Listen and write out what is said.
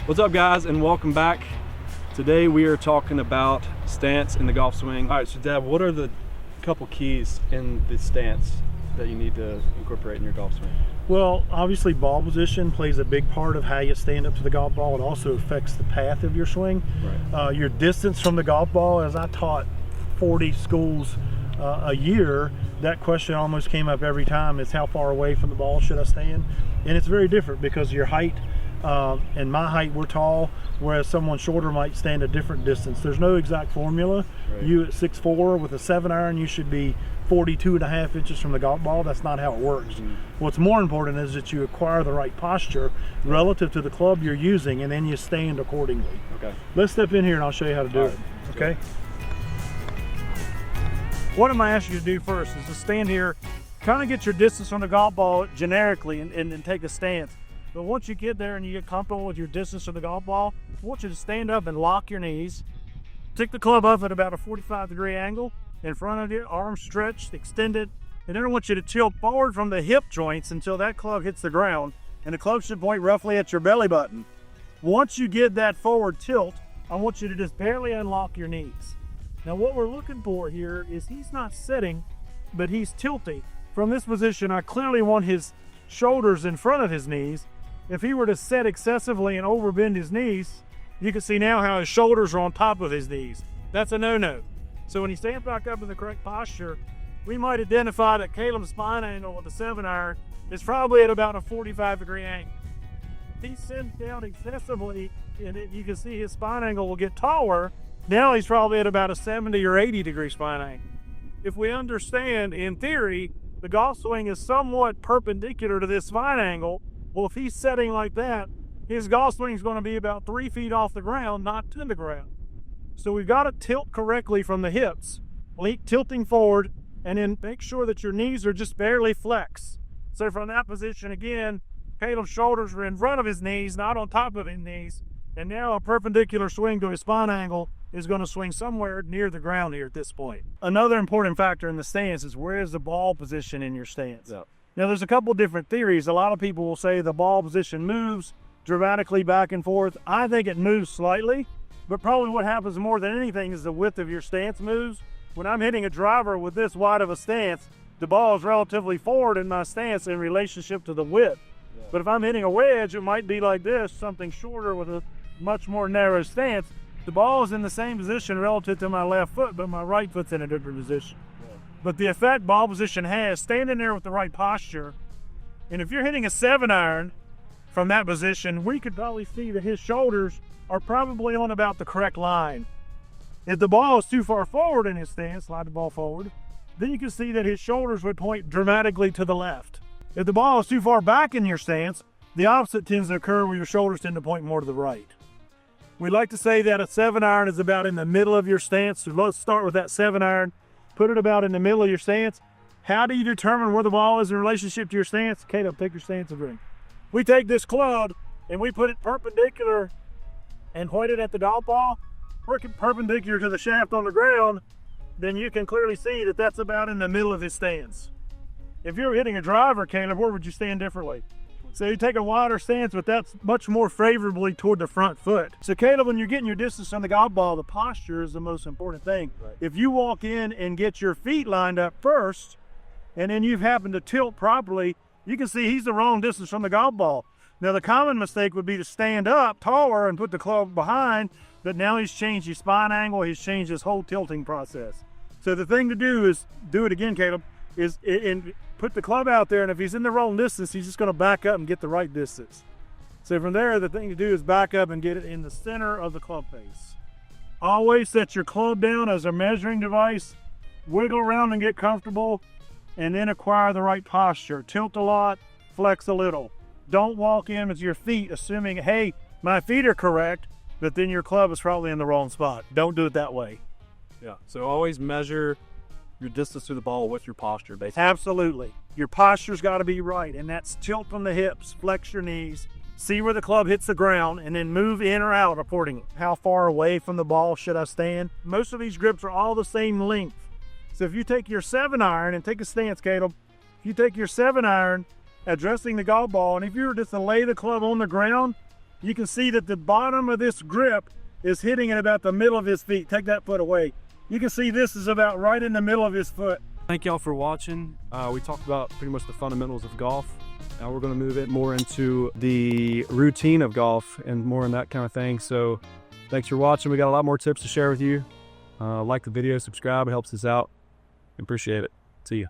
What's up, guys, and welcome back. Today we are talking about stance in the golf swing. All right, so Dad, what are the couple keys in the stance that you need to incorporate in your golf swing? Well, obviously ball position plays a big part of how you stand up to the golf ball. It also affects the path of your swing. Right. Your distance from the golf ball, as I taught 40 schools a year, that question almost came up every time, is how far away from the ball should I stand? And it's very different because your height and my height, we're tall, whereas someone shorter might stand a different distance. There's no exact formula. Right. You at 6'4" with a 7-iron, you should be 42.5 inches from the golf ball. That's not how it works. What's more important is that you acquire the right posture relative to the club you're using, and then you stand accordingly. Okay. Let's step in here and I'll show you how to do it. Okay. What I'm going to ask you to do first is to stand here, kind of get your distance from the golf ball generically, and then take a stance. But once you get there and you get comfortable with your distance from the golf ball, I want you to stand up and lock your knees. Take the club up at about a 45-degree angle in front of you, arms stretched, extended, and then I want you to tilt forward from the hip joints until that club hits the ground, and the club should point roughly at your belly button. Once you get that forward tilt, I want you to just barely unlock your knees. Now what we're looking for here is he's not sitting, but he's tilting. From this position, I clearly want his shoulders in front of his knees. If he were to set excessively and overbend his knees, you can see now how his shoulders are on top of his knees. That's a no-no. So when he stands back up in the correct posture, we might identify that Caleb's spine angle with the 7-iron is probably at about a 45-degree angle. If he sits down excessively, and you can see his spine angle will get taller. Now he's probably at about a 70 or 80-degree spine angle. If we understand, in theory, the golf swing is somewhat perpendicular to this spine angle, well, if he's setting like that, his golf swing is going to be about 3 feet off the ground, not to the ground. So we've got to tilt correctly from the hips, tilting forward, and then make sure that your knees are just barely flexed. So from that position, again, Caleb's shoulders are in front of his knees, not on top of his knees. And now a perpendicular swing to his spine angle is going to swing somewhere near the ground here at this point. Another important factor in the stance is where is the ball position in your stance. Yeah. Now there's a couple different theories. A lot of people will say the ball position moves dramatically back and forth. I think it moves slightly, but probably what happens more than anything is the width of your stance moves. When I'm hitting a driver with this wide of a stance, the ball is relatively forward in my stance in relationship to the width. Yeah. But if I'm hitting a wedge, it might be like this, something shorter with a much more narrow stance. The ball is in the same position relative to my left foot, but my right foot's in a different position. But the effect ball position has, standing there with the right posture, and if you're hitting a 7-iron from that position, we could probably see that his shoulders are probably on about the correct line. If the ball is too far forward in his stance, slide the ball forward, then you can see that his shoulders would point dramatically to the left. If the ball is too far back in your stance, the opposite tends to occur where your shoulders tend to point more to the right. We like to say that a 7-iron is about in the middle of your stance, so let's start with that 7-iron. Put it about in the middle of your stance. How do you determine where the ball is in relationship to your stance? Caleb, take your stance and bring. We take this club and we put it perpendicular and point it at the golf ball, perpendicular to the shaft on the ground, then you can clearly see that that's about in the middle of his stance. If you're hitting a driver, Caleb, where would you stand differently? So you take a wider stance, but that's much more favorably toward the front foot. So Caleb, when you're getting your distance on the golf ball, the posture is the most important thing. Right. If you walk in and get your feet lined up first, and then you've happened to tilt properly, you can see he's the wrong distance from the golf ball. Now the common mistake would be to stand up taller and put the club behind, but now he's changed his spine angle, he's changed his whole tilting process. So the thing to do is, do it again, Caleb, is put the club out there, and if he's in the wrong distance, he's just going to back up and get the right distance. So from there, the thing to do is back up and get it in the center of the club face. Always set your club down as a measuring device, wiggle around and get comfortable, and then acquire the right posture. Tilt a lot, flex a little. Don't walk in with your feet assuming, hey, my feet are correct, but then your club is probably in the wrong spot. Don't do it that way. Yeah, so always measure your distance to the ball with your posture, basically. Absolutely. Your posture's got to be right, and that's tilt from the hips, flex your knees, see where the club hits the ground, and then move in or out accordingly. How far away from the ball should I stand? Most of these grips are all the same length. So if you take your 7-iron and take a stance, Caleb, if you take your 7-iron addressing the golf ball, and if you were just to lay the club on the ground, you can see that the bottom of this grip is hitting at about the middle of his feet. Take that foot away. You can see this is about right in the middle of his foot. Thank y'all for watching. We talked about pretty much the fundamentals of golf. Now we're going to move it more into the routine of golf and more in that kind of thing. So thanks for watching. We got a lot more tips to share with you. Like the video, subscribe, it helps us out. Appreciate it. See ya.